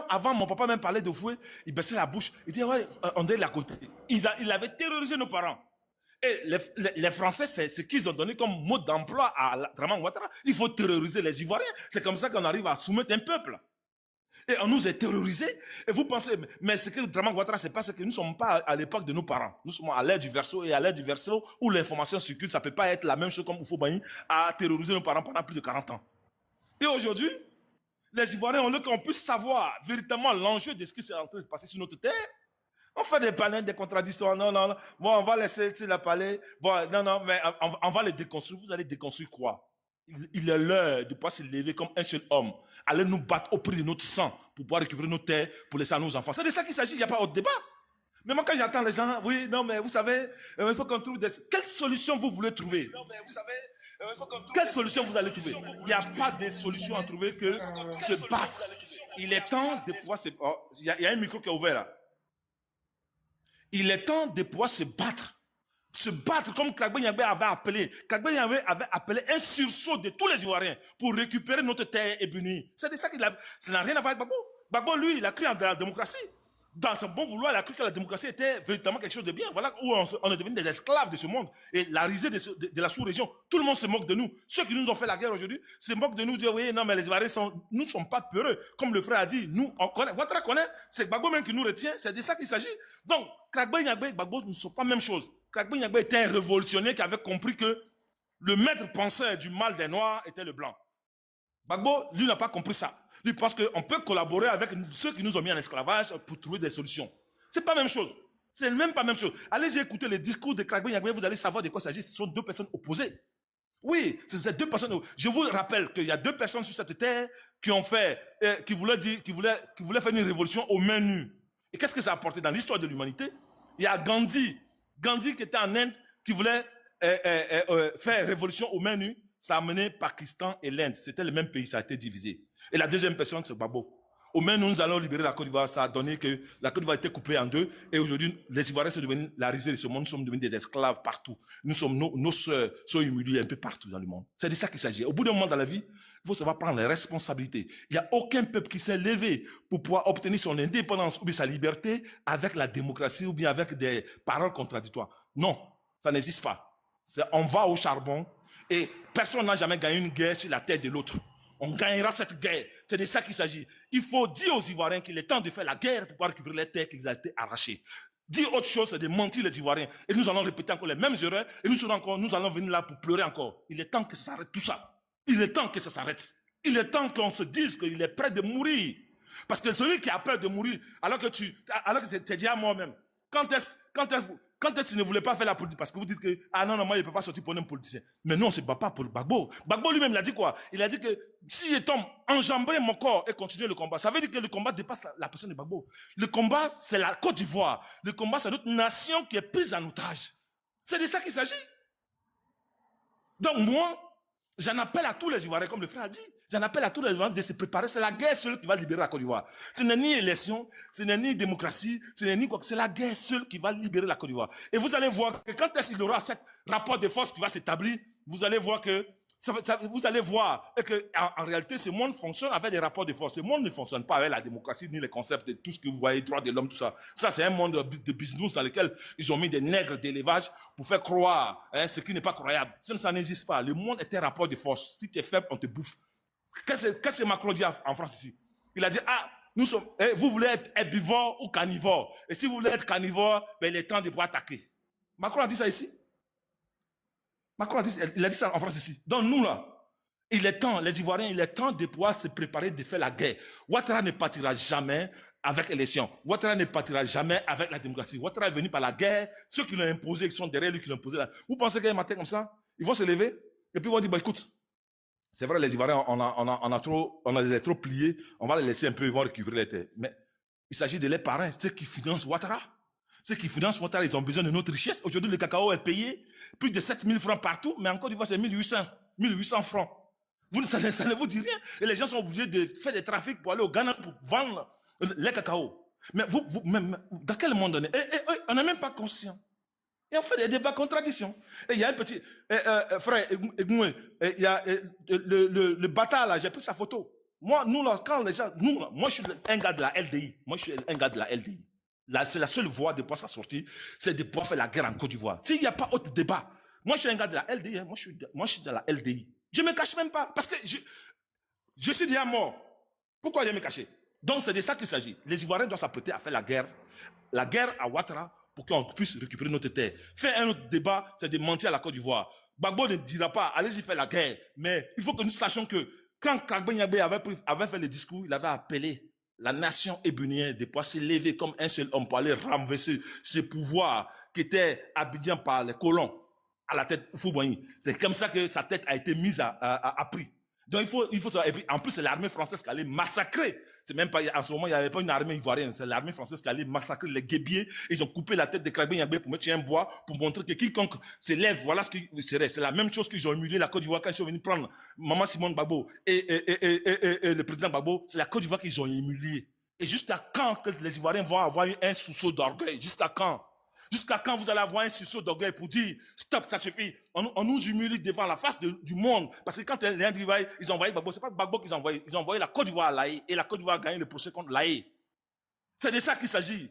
avant, mon papa même parlait de fouet, il baissait la bouche. Il disait, ouais, on dirait à côté. Il avait terrorisé nos parents. Et les Français, c'est ce qu'ils ont donné comme mode d'emploi à Draman Ouattara. Il faut terroriser les Ivoiriens. C'est comme ça qu'on arrive à soumettre un peuple. Et on nous a terrorisés. Et vous pensez, mais ce que Draman Ouattara, c'est pas ce que nous ne sommes pas à l'époque de nos parents. Nous sommes à l'ère du verseau, et à l'ère du verseau où l'information circule, ça ne peut pas être la même chose comme Oufo-Bani à terroriser nos parents pendant plus de 40 ans. Et aujourd'hui, les Ivoiriens, on veut qu'on puisse savoir véritablement l'enjeu de ce qui s'est en train de passer sur notre terre. On fait des panels, des contradictions. Non, non, non. Bon, on va laisser la parler. Bon, non, non, mais on va les déconstruire. Vous allez déconstruire quoi? Il est l'heure de pouvoir se lever comme un seul homme. Aller nous battre au prix de notre sang pour pouvoir récupérer nos terres, pour laisser à nos enfants. C'est de ça qu'il s'agit. Il n'y a pas autre débat. Mais moi, quand j'entends les gens, oui, non, mais vous savez, il faut qu'on trouve des... Quelle solution vous voulez trouver? Non, mais vous savez, il faut qu'on trouve quelle solution vous allez trouver? Il n'y a pas de solution à trouver que se battre. Il est temps de pouvoir se... Oh, il y a un micro qui est ouvert là. Il est temps de pouvoir se battre. Se battre comme Kragbe Nyagbe avait appelé. Kragbe Nyagbe avait appelé un sursaut de tous les Ivoiriens pour récupérer notre terre ébénie. C'est de ça qu'il a... Ça n'a rien à voir avec Gbagbo. Gbagbo, lui, il a cru en la démocratie. Dans son bon vouloir, il a cru que la démocratie était véritablement quelque chose de bien. Voilà où on est devenu des esclaves de ce monde. Et la risée de la sous-région, tout le monde se moque de nous. Ceux qui nous ont fait la guerre aujourd'hui se moquent de nous, disent oui, non, mais les Ivoiriens nous ne sommes pas peureux. Comme le frère a dit, nous, on connaît. Ouattara connaît, c'est Gbagbo même qui nous retient. C'est de ça qu'il s'agit. Donc, Kragbe Nyagbe et Gbagbo ne sont pas la même chose. Kragbe Nyagbe était un révolutionnaire qui avait compris que le maître penseur du mal des Noirs était le blanc. Gbagbo, lui, n'a pas compris ça. Lui pense qu'on peut collaborer avec ceux qui nous ont mis en esclavage pour trouver des solutions. C'est pas la même chose. C'est même pas la même chose. Allez écouter les discours de Kragbe Nyagbe, vous allez savoir de quoi il s'agit. Ce sont deux personnes opposées. Oui, c'est ces deux personnes. Je vous rappelle qu'il y a deux personnes sur cette terre qui ont fait, qui voulaient faire une révolution aux mains nues. Et qu'est-ce que ça a apporté dans l'histoire de l'humanité? Il y a Gandhi qui était en Inde, qui voulait faire révolution aux mains nues. Ça a mené Pakistan et l'Inde. C'était le même pays, ça a été divisé. Et la deuxième personne, c'est Gbagbo. Au moins, nous allons libérer la Côte d'Ivoire. Ça a donné que la Côte d'Ivoire a été coupée en deux. Et aujourd'hui, les Ivoiriens sont devenus la risée de ce monde. Nous sommes devenus des esclaves partout. Nous sommes, nos sœurs sont humiliées un peu partout dans le monde. C'est de ça qu'il s'agit. Au bout d'un moment dans la vie, il faut savoir prendre les responsabilités. Il n'y a aucun peuple qui s'est levé pour pouvoir obtenir son indépendance ou bien sa liberté avec la démocratie ou bien avec des paroles contradictoires. Non, ça n'existe pas. On va au charbon et personne n'a jamais gagné une guerre sur la terre de l'autre. On gagnera cette guerre. C'est de ça qu'il s'agit. Il faut dire aux Ivoiriens qu'il est temps de faire la guerre pour pouvoir récupérer les terres qui ont été arrachées. Dire autre chose, c'est de mentir les Ivoiriens. Et nous allons répéter encore les mêmes erreurs. Et nous allons venir là pour pleurer encore. Il est temps que ça s'arrête tout ça. Il est temps que ça s'arrête. Il est temps qu'on se dise qu'il est prêt de mourir. Parce que celui qui a peur de mourir, alors que tu es dit à moi-même, quand est-ce qu'il ne voulait pas faire la politique? Parce que vous dites que, ah non, non, moi, il ne peut pas sortir pour un politicien. Mais non, on ne se bat pas pour Gbagbo. Gbagbo lui-même, il a dit quoi? Il a dit que si je tombe, enjamber mon corps et continuer le combat, ça veut dire que le combat dépasse la personne de Gbagbo. Le combat, c'est la Côte d'Ivoire. Le combat, c'est notre nation qui est prise en otage. C'est de ça qu'il s'agit. Donc moi, j'en appelle à tous les Ivoiriens, comme le frère a dit, j'en appelle à tous les Ivoiriens de se préparer. C'est la guerre seule qui va libérer la Côte d'Ivoire. Ce n'est ni élection, ce n'est ni démocratie, ce n'est ni quoi que c'est la guerre seule qui va libérer la Côte d'Ivoire. Et vous allez voir que quand est-ce qu'il y aura ce rapport de force qui va s'établir, vous allez voir que en réalité, ce monde fonctionne avec des rapports de force. Ce monde ne fonctionne pas avec la démocratie, ni les concepts de tout ce que vous voyez, droits de l'homme, tout ça. Ça, c'est un monde de business dans lequel ils ont mis des nègres d'élevage pour faire croire ce qui n'est pas croyable. Ça n'existe pas. Le monde est un rapport de force. Si tu es faible, on te bouffe. Qu'est-ce que Macron dit en France ici? Il a dit, ah, vous voulez être herbivore ou carnivore. Et si vous voulez être carnivore, ben, il est temps de pouvoir attaquer. Macron a dit ça ici. Macron il a dit ça en France ici. Donc nous là, il est temps, les Ivoiriens, il est temps de pouvoir se préparer de faire la guerre. Ouattara ne partira jamais avec l'élection. Ouattara ne partira jamais avec la démocratie. Ouattara est venu par la guerre. Ceux qui l'ont imposé, qui sont derrière lui, qui l'ont imposé là. Vous pensez qu'un matin comme ça, ils vont se lever et puis ils vont dire, bah, écoute, c'est vrai, les Ivoiriens, on les a trop pliés, on va les laisser un peu, ils vont récupérer les terres. Mais il s'agit de leurs parents, ceux qui financent Ouattara. Ceux qui financent Ouattara, ils ont besoin de notre richesse. Aujourd'hui, le cacao est payé plus de 7000 francs partout, mais encore une fois, c'est 1800 francs. Ça ne vous dit rien. Et les gens sont obligés de faire des trafics pour aller au Ghana pour vendre les cacao. Mais dans quel monde on est? On n'est même pas conscient. Et on fait des débats contradictions. Et il y a un petit... frère, il y a le bâtard là, j'ai pris sa photo. Moi, nous, là, quand les gens, nous, là, moi, je suis un gars de la LDI. Moi, je suis un gars de la LDI. Là, c'est la seule voie de pouvoir s'en sortir, c'est de pouvoir faire la guerre en Côte d'Ivoire. S'il n'y a pas autre débat, moi, je suis un gars de la LDI. Hein, moi, je suis de la LDI. Je ne me cache même pas, parce que je suis déjà mort. Pourquoi je vais me cacher? Donc, c'est de ça qu'il s'agit. Les Ivoiriens doivent s'apprêter à faire la guerre à Ouattara, pour qu'on puisse récupérer notre terre. Faire un autre débat, c'est de mentir à la Côte d'Ivoire. Gbagbo ne dira pas, allez-y faire la guerre. Mais il faut que nous sachions que quand Kagbe Nyabé avait fait le discours, il avait appelé la nation ébénienne de pouvoir s'élever comme un seul homme pour aller renverser ce pouvoir qui était Abidjan par les colons à la tête Fouboigny. C'est comme ça que sa tête a été mise à prix. Donc il faut savoir. Et puis en plus, c'est l'armée française qui allait massacrer. C'est même pas, en ce moment, il n'y avait pas une armée ivoirienne. C'est l'armée française qui allait massacrer les guébiers. Ils ont coupé la tête de Krabbe Nyabé pour mettre sur un bois, pour montrer que quiconque s'élève, voilà ce qui serait. C'est la même chose qu'ils ont humilié la Côte d'Ivoire quand ils sont venus prendre Maman Simone Gbagbo et le président Gbagbo. C'est la Côte d'Ivoire qu'ils ont humilié. Et jusqu'à quand que les Ivoiriens vont avoir un sousseau d'orgueil? Jusqu'à quand? Jusqu'à quand vous allez avoir un sursaut d'orgueil pour dire stop, ça suffit. On nous humilie devant la face du monde. Parce que quand les Indiens, ils ont envoyé Gbagbo, c'est pas Gbagbo qu'ils ont envoyé. Ils ont envoyé la Côte d'Ivoire à l'AE. Et la Côte d'Ivoire a gagné le procès contre l'AE. C'est de ça qu'il s'agit.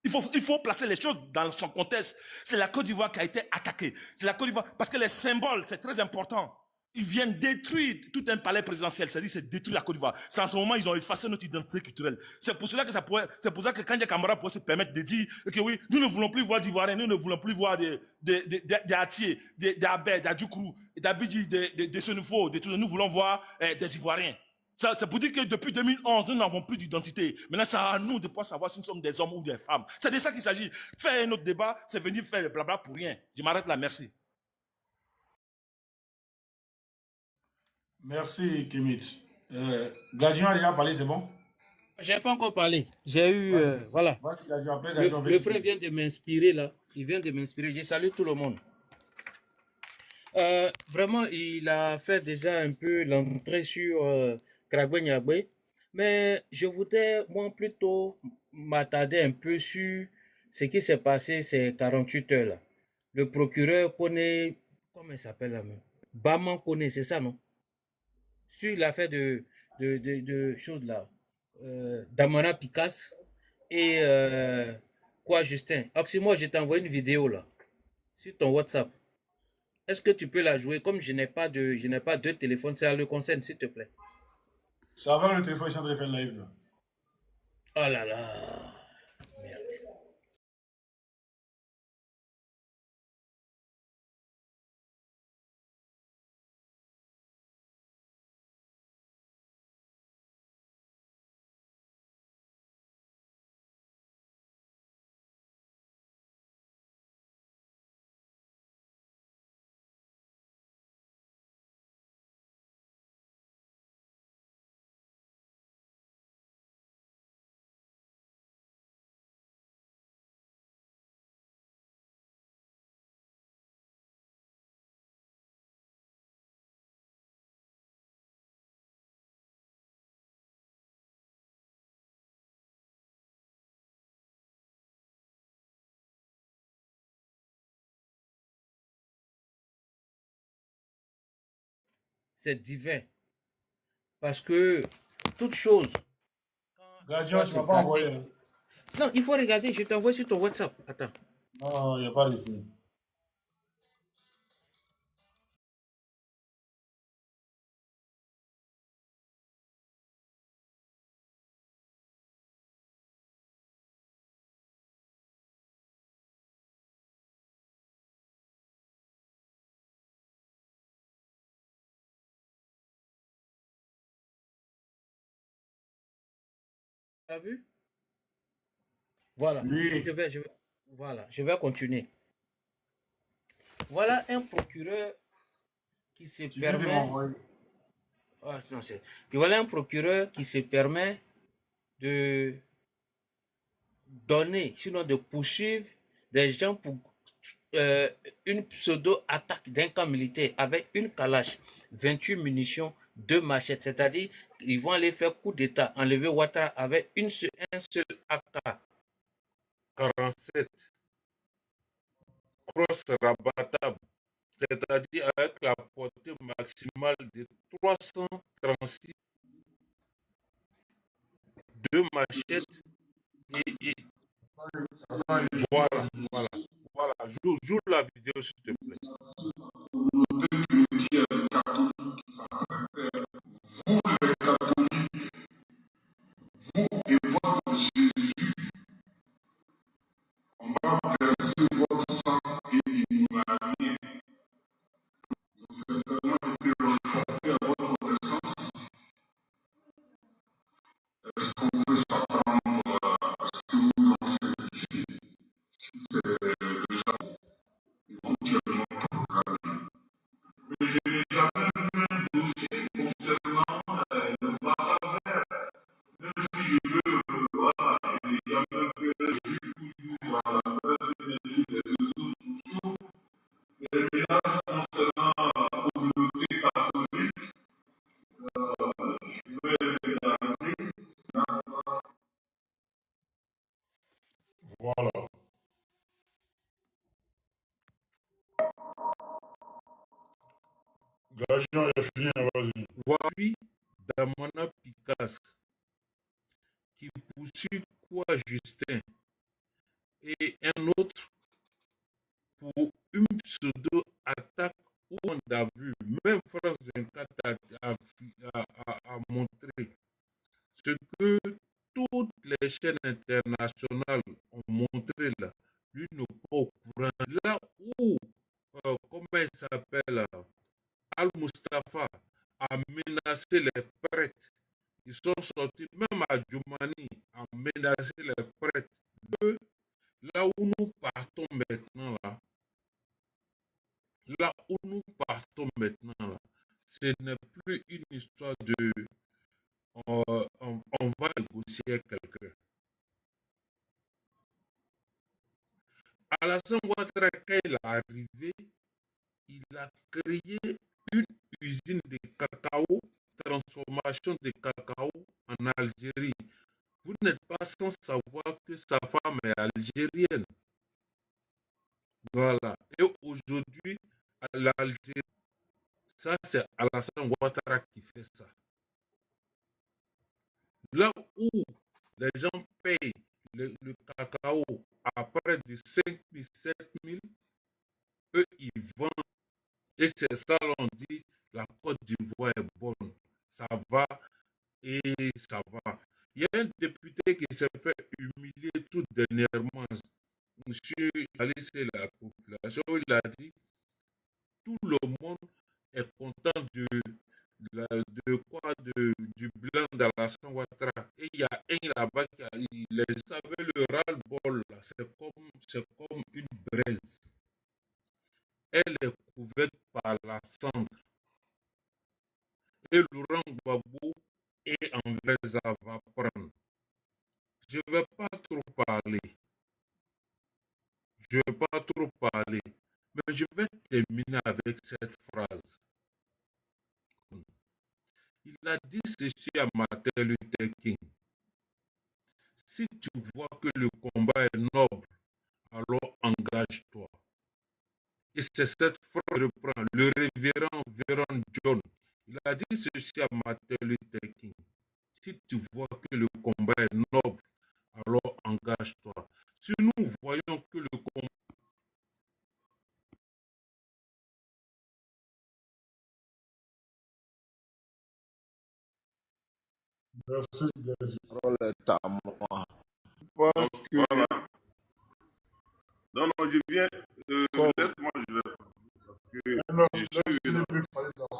Il faut placer les choses dans son contexte. C'est la Côte d'Ivoire qui a été attaquée. C'est la Côte d'Ivoire. Parce que les symboles, c'est très important. Ils viennent détruire tout un palais présidentiel. C'est-à-dire, c'est détruire la Côte d'Ivoire. C'est en ce moment, ils ont effacé notre identité culturelle. C'est pour cela que c'est pour ça que Kandja Camara pourrait se permettre de dire que oui, nous ne voulons plus voir d'Ivoiriens, nous ne voulons plus voir des Atiers, des Abed, des Adjoukrou, d'Abidji, des Senufo, nous voulons voir des Ivoiriens. C'est pour dire que depuis 2011, nous n'avons plus d'identité. Maintenant, c'est à nous de pouvoir savoir si nous sommes des hommes ou des femmes. C'est de ça qu'il s'agit. Faire un autre débat, c'est venir faire le blabla pour rien. Je m'arrête là, merci. Merci, Kimit. Gadion a déjà parlé, c'est bon? Je n'ai pas encore parlé. J'ai eu, Vas-y, voilà. vas-y, Gadion. Après, Le, Gadion, le frère vient de m'inspirer là. Il vient de m'inspirer. Je salue tout le monde. Vraiment, il a fait déjà un peu l'entrée sur Krabbe Nyabé. Mais je voudrais, moi, plutôt m'attarder un peu sur ce qui s'est passé ces 48 heures là. Le procureur connaît, comment il s'appelle là même? Baman connaît, c'est ça, non? Sur l'affaire de choses là. Damana Picasse et quoi, Justin? Moi, je t'ai envoyé une vidéo là, sur ton WhatsApp. Est-ce que tu peux la jouer? Comme je n'ai pas deux téléphones, ça le concerne, s'il te plaît. ça va le téléphone, ils sont en train de faire live là. Oh là là. Merde. C'est divin. Parce que toute chose, quand Gadion, doit tu se ne m'as pas envoyé. gâter. Non, il faut regarder, je t'envoie sur ton WhatsApp. Attends. Non, il n'y a pas de film. Tu as vu? Voilà. Oui, Voilà, je vais continuer. Voilà un procureur qui se tu viens de permet. m'envoyer. Ah, non, voilà un procureur qui se permet de donner, sinon de poursuivre des gens pour une pseudo-attaque d'un camp militaire avec une calache, 28 munitions, 2 machettes. C'est-à-dire, ils vont aller faire coup d'État, enlever Ouattara avec un seul AK-47 cross rabattable, c'est-à-dire avec la portée maximale de 336 2 machettes et voilà, voilà, voilà. Joue la vidéo s'il te plaît. Voilà. Gajian est fini, vas-y. Voici Damana Picasse qui poursuit quoi Justin et un autre pour une pseudo-attaque où on a vu, même France 24 a montré ce que toutes les chaînes internationales ont montré là. Lui n'est pas au courant. Là où, comment il s'appelle, Al-Mustafa a menacé les prêtres. Ils sont sortis, même à Djoumani, a menacé les prêtres. Là où nous partons maintenant, ce n'est plus une histoire de on va négocier avec quelqu'un. Alassane Ouattara, quand il est arrivé, il a créé une usine de cacao, transformation de cacao en Algérie. Vous n'êtes pas sans savoir que sa femme est algérienne. Voilà. Et aujourd'hui, l'Algérie, ça c'est Alassane Ouattara qui fait ça. Là où les gens payent le cacao à près de 5 000, 7 000, eux ils vendent. Et c'est ça, l'on dit, la Côte d'Ivoire est bonne. Ça va et ça va. Il y a un député qui s'est fait humilier tout dernièrement. Monsieur Ali, c'est la population. Il a dit tout le monde est content du bilan d'Alassane Ouattara. Et il y a un là-bas qui a dit, les gens avaient le ras-le-bol. C'est comme une braise. Elle est couverte par la cendre. Et Laurent Gbagbo est en vase à va prendre. Je ne vais pas trop parler. Mais je vais terminer avec cette phrase. Il a dit ceci à Martin Luther King. Si tu vois que le combat est noble, alors engage-toi. Et c'est cette phrase que je reprends. Le révérend Véron John, il a dit ceci à Martin Luther King. Si tu vois que le combat est noble, alors engage-toi. Si nous voyons que le combat Merci, Gajian. Parole est à moi. Je pense que Voilà. Non, non, je viens. Comme- Laisse-moi, je vais. Parce que Non, je suis là.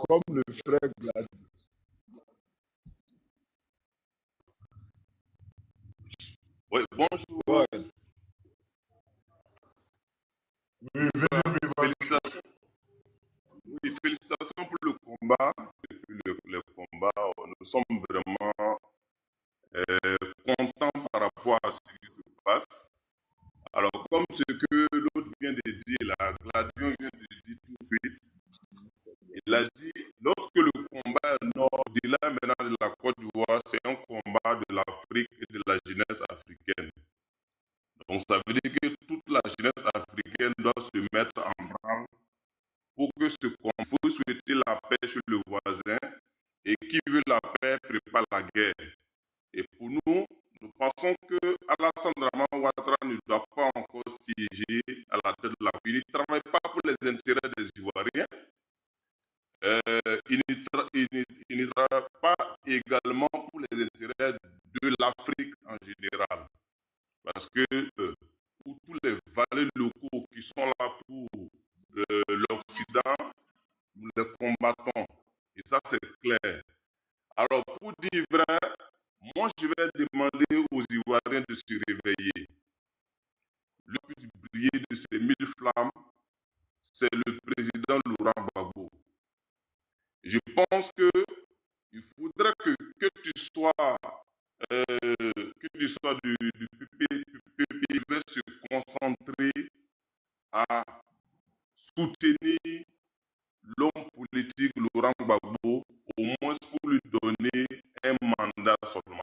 comme le frère Glad, Oui, bonjour. ouais, Oui, venez, Félicitations. Oui, félicitations pour le combat. Depuis le combat, nous sommes vraiment contents par rapport à ce qui se passe. Alors, comme ce que l'autre vient de dire, là, Gladion vient de dire tout de suite, il a dit, lorsque le combat est nord, au-delà maintenant de la Côte d'Ivoire, c'est un combat de l'Afrique et de la jeunesse africaine. Donc, ça veut dire que toute la jeunesse africaine doit se mettre en branle pour que ce qu'on faut souhaiter la paix chez le voisin et qui veut la paix prépare la guerre. Et pour nous, nous pensons que Alassane Draman Ouattara ne doit pas encore siéger à la tête de la ville. Il ne travaille pas pour les intérêts des Ivoiriens. Il ne travaille pas également pour les intérêts de l'Afrique en général. Parce que pour tous les valets locaux qui sont là pour l'Occident, nous les combattons. Et ça, c'est clair. Alors, pour dire vrai, moi, je vais demander aux Ivoiriens de se réveiller. Le plus briller de ces 1000 flammes, c'est le président Laurent Gbagbo. Je pense qu'il faudrait que tu sois du PP, il va se concentrer à soutenir l'homme politique Laurent Gbagbo, au moins pour lui donner un mandat seulement.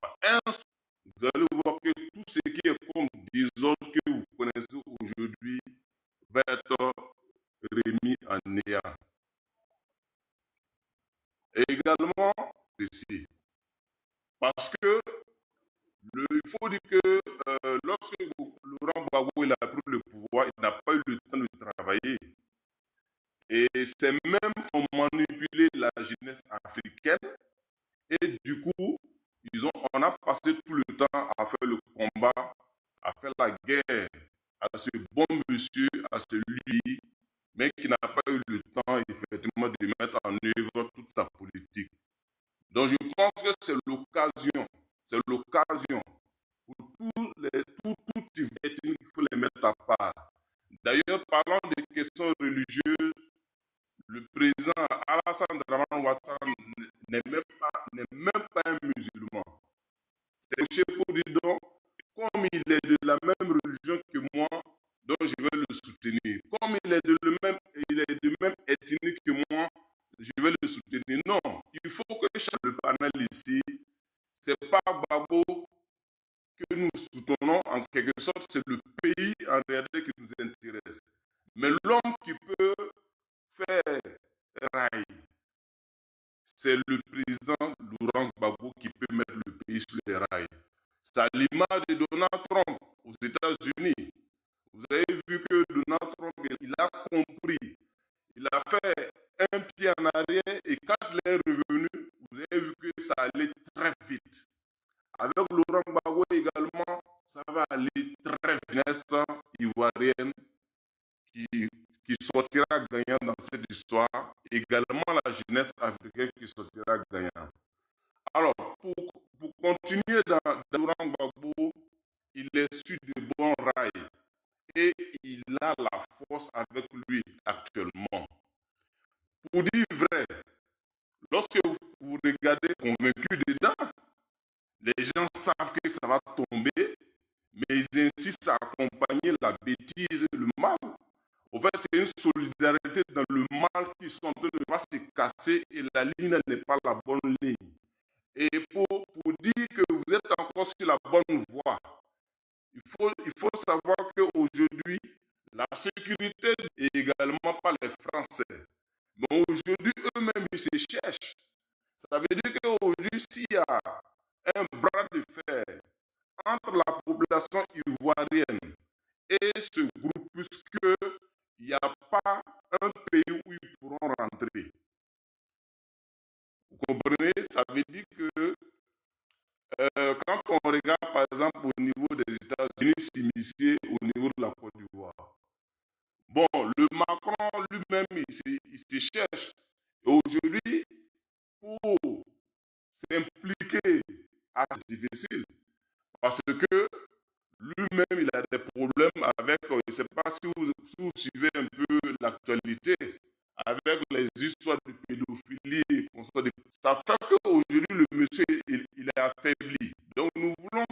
Vous allez voir que tout ce qui est comme désordre que vous connaissez aujourd'hui va être remis en néant. Et également, ici, parce que il faut dire que lorsque Laurent Gbagbo a pris le pouvoir, il n'a pas eu le temps de travailler. Et c'est même ont manipulé la jeunesse africaine. Et du coup, on a passé tout le temps à faire le combat, à faire la guerre à ce bon monsieur, à celui, mais qui n'a pas eu le temps, effectivement, de mettre en œuvre toute sa politique. Donc, je pense que c'est l'occasion pour toutes les ethnies qu'il faut les mettre à part. D'ailleurs, parlant des questions religieuses, le président Alassane Draman Ouattara n'est même pas un musulman. C'est chez Podidon, comme il est de la même religion que moi, donc je vais le soutenir. Comme il est de même ethnie que moi, je vais le soutenir. Non, il faut que le panel ici, c'est pas Gbagbo que nous soutenons en quelque sorte, c'est le pays en réalité qui nous intéresse. Mais l'homme qui peut faire rail, c'est le président Laurent Gbagbo qui peut mettre le pays sur les rails. C'est à l'image de Donald Trump aux États-Unis. Vous avez vu que Donald Trump, il a compris. Il a fait un pied en arrière et quand il est revenu, vous avez vu que ça allait très vite. Avec Laurent Gbagbo également, ça va aller très vite. Jeunesse ivoirienne qui sortira gagnant dans cette histoire, également la jeunesse africaine qui sortira gagnant. Alors, pour continuer dans Laurent Gbagbo, il est sur de bons rails et il a la force avec lui actuellement. Pour dire vrai, lorsque vous regardez convaincu dedans, les gens savent que ça va tomber, mais ils insistent à accompagner la bêtise et le mal. En fait, c'est une solidarité dans le mal qui sont en train de ne pas se casser et la ligne n'est pas la bonne ligne. Et pour dire que vous êtes encore sur la bonne voie, il faut savoir qu'aujourd'hui, la sécurité est également pas les Français. Mais aujourd'hui, eux-mêmes, ils se cherchent. Ça veut dire qu'aujourd'hui, s'il y a un bras de fer entre la population ivoirienne et ce groupuscule, il n'y a pas un pays où ils pourront rentrer. Vous comprenez? Ça veut dire que quand on regarde par exemple au niveau des États-Unis s'initier au niveau de la Côte d'Ivoire, bon, le Macron lui-même, il se cherche. Et aujourd'hui, pour s'impliquer, c'est difficile. Parce que lui-même, il a des problèmes avec, je ne sais pas si vous suivez un peu l'actualité, avec les histoires de pédophilie. Ça fait qu'aujourd'hui, le monsieur, il est affaibli. Donc, nous voulons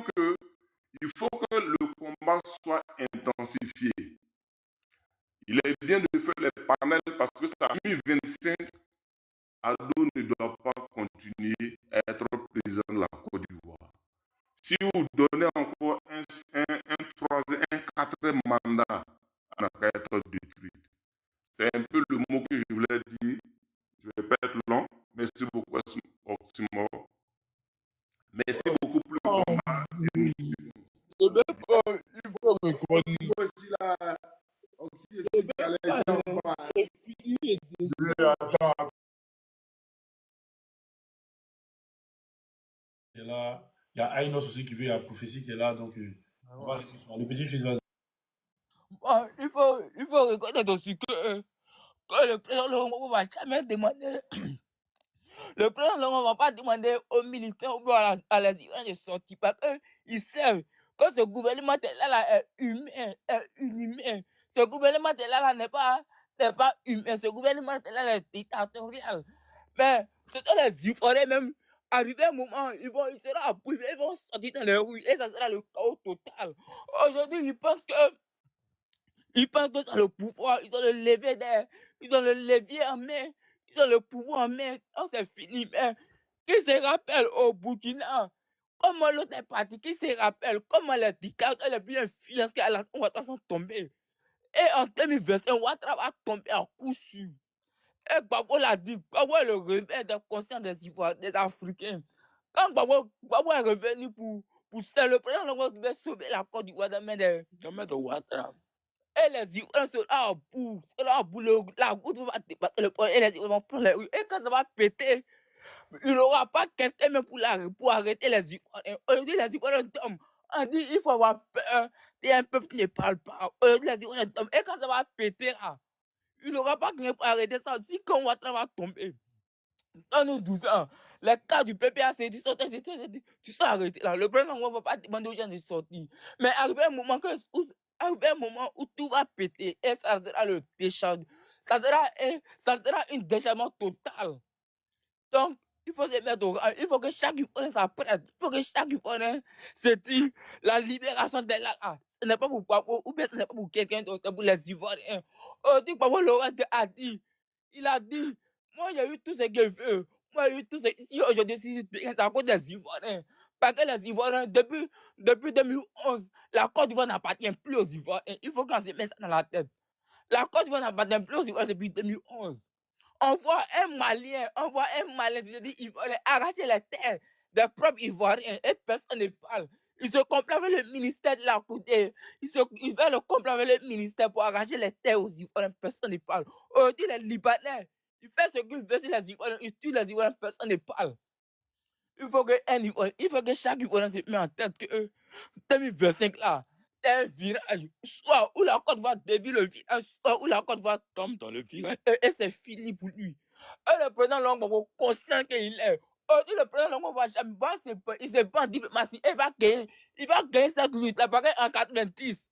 il faut que le combat soit intensifié. Il est bien de faire les panels parce que ça a mis 25. Ado ne doit pas continuer à être président de la Côte d'Ivoire. Si vous donnez encore un quatrième mandat, on n'a qu'à être détruit. C'est un peu le mot que je voulais dire. Je ne vais pas être long. Merci beaucoup, Oxymore. Merci beaucoup. il faut reconnaître. Moi aussi, là, Oxy et Sigalais, Attends. Et là, il y a Ainos aussi qui veut, il y a Prophétie qui est là, donc on va le petit-fils va. Bon, il faut reconnaître aussi que le président Laurent ne va jamais demander. Le président Laurent ne va pas demander aux militaires ou à la Ivoiriens de sortir parce qu'ils savent que ce gouvernement là est humain, est inhumain. Ce gouvernement là n'est pas humain. Ce gouvernement là est dictatorial. Mais c'est que les Ivoiriens même, arrivé un moment, ils seront à bout, ils vont sortir dans les rues et ça sera le chaos total. Aujourd'hui, ils pensent que dans le pouvoir, ils ont le levier ils ont le levier en main, ils ont le pouvoir en main. Oh, c'est fini. Mais qui se rappelle au Burkina comment l'autre est parti? Qui se rappelle comment les dictateurs les plus influents qu'Alassane Ouattara sont tombés? Et en 2021, Ouattara va tomber à coup sûr. Et Gbagbo l'a dit, Gbagbo est le réveil des consciences des Ivoiriens, des Africains. Quand Gbagbo est revenu pour c'est le président Longo devait sauver la Côte d'Ivoire de main de Ouattara. Et les Ivoiriens sont là à bout, la goutte va débattre le point, et les Ivoiriens vont prendre les rues. Et quand ça va péter, il n'y aura pas quelqu'un même pour arrêter les Ivoiriens. Aujourd'hui, les Ivoiriens tombent. On dit il faut avoir peur d'un peuple qui ne parle pas. Aujourd'hui, les Ivoiriens tombent. Et quand ça va péter là, il n'y aura pas quelqu'un pour arrêter ça. Si quand Ouattara va tomber, dans nos 12 ans, les cas du PPAC, tu sont arrêtés là. Le président ne va pas demander aux gens de sortir. Mais arrivé un moment où tout va péter et ça sera le décharge. Ça sera une déchargement total. Donc, il faut se mettre au rang. Il faut que chaque Ivoirien s'apprête. Il faut que chaque Ivoirien se dise la libération de là. Ce n'est pas pour Gbagbo, ou bien ce n'est pas pour quelqu'un d'autre, c'est pour les Ivoiriens. Aujourd'hui, Gbagbo Laurent a dit, il a dit, moi j'ai eu tout ce que je veux. Moi j'ai eu tout ce que si aujourd'hui, c'est à cause des Ivoiriens. Parce que les Ivoiriens, depuis 2011, la Côte d'Ivoire n'appartient plus aux Ivoiriens. Il faut qu'on se mette ça dans la tête. La Côte d'Ivoire n'appartient plus aux Ivoiriens depuis 2011. On voit un Malien, il veut arracher les terres des propres Ivoiriens et personne ne parle. Il se complaint avec le ministère de la côté. Il veut le complaint avec le ministère pour arracher les terres aux Ivoiriens, personne ne parle. Aujourd'hui, les Libanais, ils font ce qu'ils veulent sur les Ivoiriens, ils tuent les Ivoiriens, personne ne parle. Il faut que chaque Ivoirien se mette en tête que 2025 là, c'est un virage, soit où la Côte d'Ivoire dévie le virage, soit où la Côte d'Ivoire tombe dans le virage, et c'est fini pour lui. Et le président Longo, conscient qu'il est, aujourd'hui le président Longo va jamais voir il se bat en diplomatie, il va gagner cette lutte, là, pareil en 90.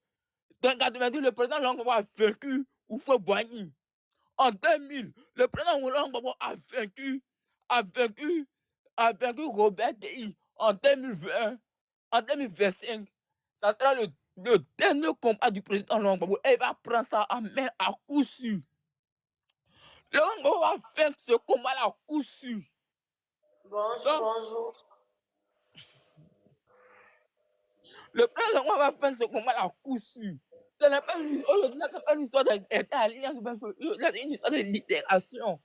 Dans 90, le président Longo a vaincu Oufo Boigny. En 2000, le président Longo a vaincu Robert Dei. En 2020, en 2025, ça sera le dernier combat du président Laurent Gbagbo. Et il va prendre ça en main à coup sûr. Laurent Gbagbo va faire ce combat-là à coup sûr. Bonjour. Le président Laurent va faire ce combat-là à coup sûr. Ce n'est pas une histoire d'alliance, c'est une histoire de libération.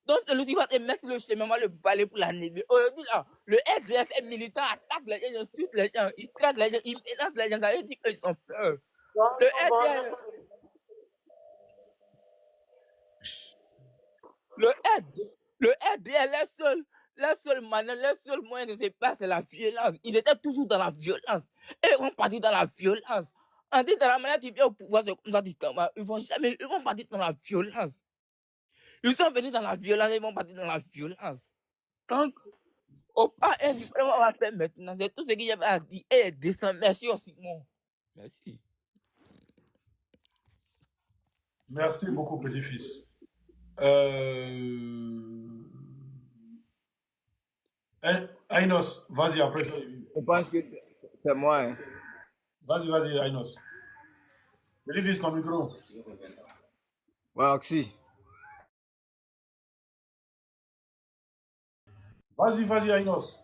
Donc, celui qui va te mettre le chemin, va le balayer pour la négocier. Aujourd'hui, là, le RDS est militant, attaque les gens, insulte les gens, il traite les gens, il menace les gens, ça veut dire qu'ils ont peur. Le RDS, le seul moyen de se passer, c'est la violence. Ils étaient toujours dans la violence. Et ils vont partir dans la violence. On dit dans la manière qui vient au pouvoir, c'est comme ça du temps. Ils vont partir dans la violence. Ils sont venus dans la violence, ils vont partir dans la violence. Donc, au pas un du on va faire maintenant. C'est tout ce que j'avais à dire. Et descend. Merci aussi, mon. Merci. Merci beaucoup, petit-fils. Ainos, vas-y, après toi. Je pense que c'est moi. Hein. Vas-y, Ainos. Petit-fils, ton micro. Ouais, Oxy. Vas-y, Ainos.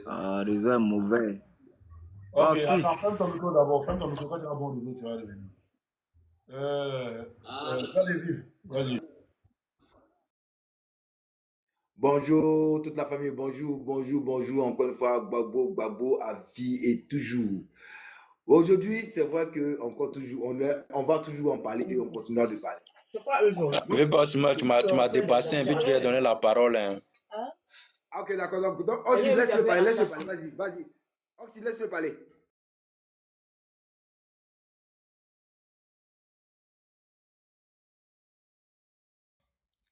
Réseau est mauvais. Ok, Oxy. attends, ferme ton micro d'abord. Ferme ton micro quand tu as bon réseau, tu vas revenir. Ça dévie. Vas-y. Bonjour toute la famille, bonjour, encore une fois, Gbagbo à vie et toujours. Aujourd'hui, c'est vrai on va toujours en parler et on continuera de parler. Oui, boss, moi, tu m'as dépassé un peu, tu lui donné la parole. Hein. Ah, ok, d'accord. Donc, Oxy, laisse-le parler, vas-y. Oxy, laisse-le parler.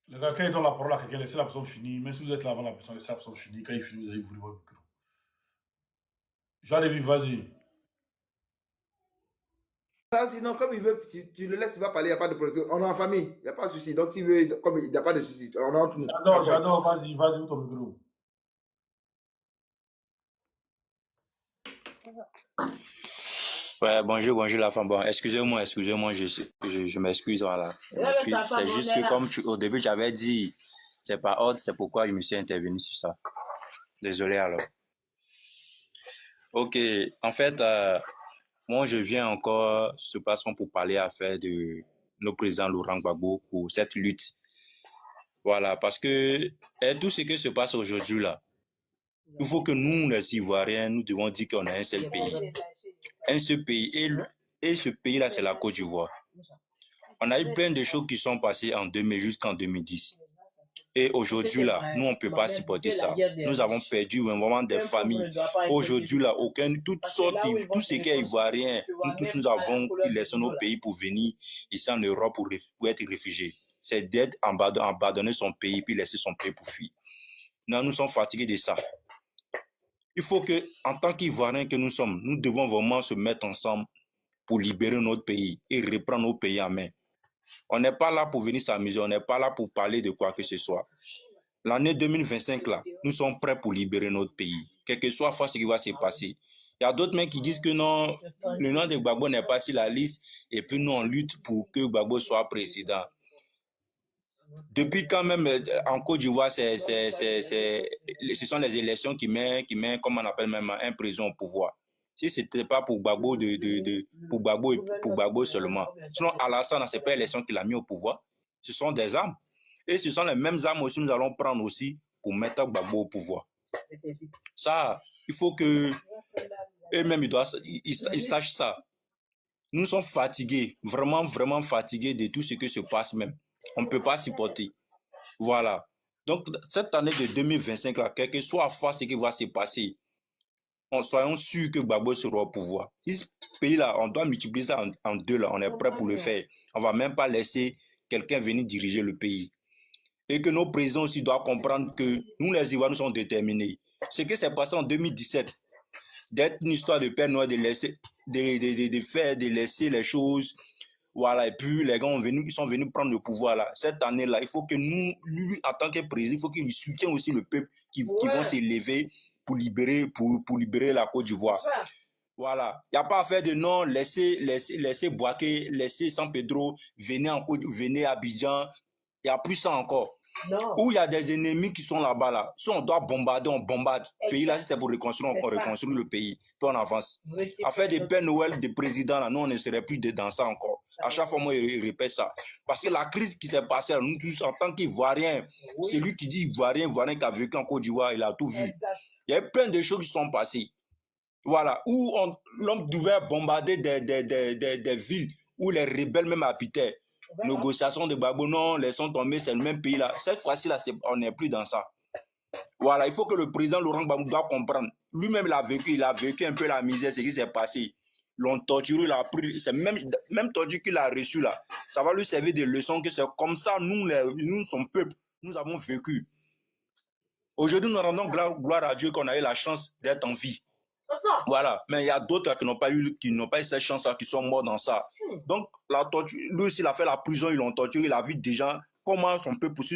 Les gars, quand ils donnent la parole à quelqu'un, laissez la personne finir. Même si vous êtes là avant la personne, laissez la personne finir. Quand il finit, vous allez vous voir le micro. Jean-Lévi, vas-y. Ah, sinon, comme il veut, tu le laisses, il va parler, il n'y a pas de problème. On est en famille, il n'y a pas de souci. Donc, s'il veut, comme il n'y a pas de souci, on est entre nous. J'adore, vas-y, ouvre ton micro. Ouais, bonjour la femme. Bon, excusez-moi, je m'excuse, voilà. C'est juste que comme au début, tu avais dit, c'est pas ordre, c'est pourquoi je me suis intervenu sur ça. Désolé alors. Ok, en fait, moi, je viens encore sur plateforme pour parler à faire de nos présidents Laurent Gbagbo pour cette lutte. Voilà, parce que tout ce qui se passe aujourd'hui là, il faut que nous, les Ivoiriens, nous devons dire qu'on a un seul pays. Un seul pays. Et ce pays-là, c'est la Côte d'Ivoire. On a eu plein de choses qui sont passées en 2000 jusqu'en 2010. Et aujourd'hui, là, nous, on ne peut pas supporter ça. Nous avons perdu vraiment des familles. Aujourd'hui, là, toutes sortes, tout ce qui est ivoirien, nous tous, nous avons laissé nos pays pour venir ici en Europe pour être réfugiés. C'est d'être abandonner son pays puis laisser son pays pour fuir. Non, nous sommes fatigués de ça. Il faut que, en tant qu'Ivoiriens que nous sommes, nous devons vraiment se mettre ensemble pour libérer notre pays et reprendre nos pays en main. On n'est pas là pour venir s'amuser, on n'est pas là pour parler de quoi que ce soit. L'année 2025, là, nous sommes prêts pour libérer notre pays, quel que soit ce qui va se passer. Il y a d'autres mecs qui disent que non, le nom de Gbagbo n'est pas sur la liste et puis nous, on lutte pour que Gbagbo soit président. Depuis quand même, en Côte d'Ivoire, ce sont les élections qui mettent, comme on appelle même, un président au pouvoir. Si ce n'était pas pour Gbagbo, pour Gbagbo seulement. Sinon, Alassane, ce n'est pas l'élection qu'il a mis au pouvoir. Ce sont des armes. Et ce sont les mêmes armes aussi que nous allons prendre aussi pour mettre Gbagbo au pouvoir. Ça, il faut que eux-mêmes, ils sachent ça. Nous sommes fatigués, vraiment, vraiment fatigués de tout ce qui se passe même. On ne peut pas supporter. Voilà. Donc, cette année de 2025, là, quel que soit ce qui va se passer, soyons sûrs que Gbagbo sera au pouvoir. Ce pays-là, on doit multiplier ça en deux, là. On est prêt pour le faire. On ne va même pas laisser quelqu'un venir diriger le pays. Et que nos présidents aussi doivent comprendre que nous, les Ivoiriens, nous sommes déterminés. Ce qui s'est passé en 2017, d'être une histoire de Père Noël, de laisser les choses. Voilà, et puis les gars ils sont venus prendre le pouvoir là. Cette année-là, il faut que nous, lui, en tant que président, il faut qu'il soutienne aussi le peuple qui vont s'élever pour libérer la Côte d'Ivoire. Voilà. Il n'y a pas à faire de non, laisser Bouaké, laisser San Pedro, venez à Abidjan. Il n'y a plus ça encore. Non. Où il y a des ennemis qui sont là-bas, là. Si on doit bombarder, on bombarde. Le pays là, si c'est pour reconstruire, on reconstruit le pays. Puis on avance. À faire des Pères Noël des présidents, là, nous, on ne serait plus dans ça encore. À chaque fois, moi, je répète ça. Parce que la crise qui s'est passée, là, nous tous, en tant qu'Ivoiriens, c'est lui qui dit Ivoirien qui a vécu en Côte d'Ivoire, il a tout vu. Il y a plein de choses qui sont passées. Voilà. Où l'homme devait bombarder des villes où les rebelles même habitaient. Négociation de Gbagbo, non, laissons tomber, c'est le même pays là. Cette fois-ci là, on n'est plus dans ça. Voilà, il faut que le président Laurent Gbagbo doit comprendre. Lui-même, il a vécu un peu la misère, ce qui s'est passé. L'ont torturé, il a pris, c'est même torture qu'il a reçu là. Ça va lui servir de leçon que c'est comme ça, nous, son peuple, nous avons vécu. Aujourd'hui, nous rendons gloire à Dieu qu'on a eu la chance d'être en vie. Voilà, mais il y a d'autres qui n'ont pas eu cette chance-là, qui sont morts dans ça. Donc, la torture, lui aussi, il a fait la prison, ils l'ont torturé, il a vu déjà comment son peuple poursuit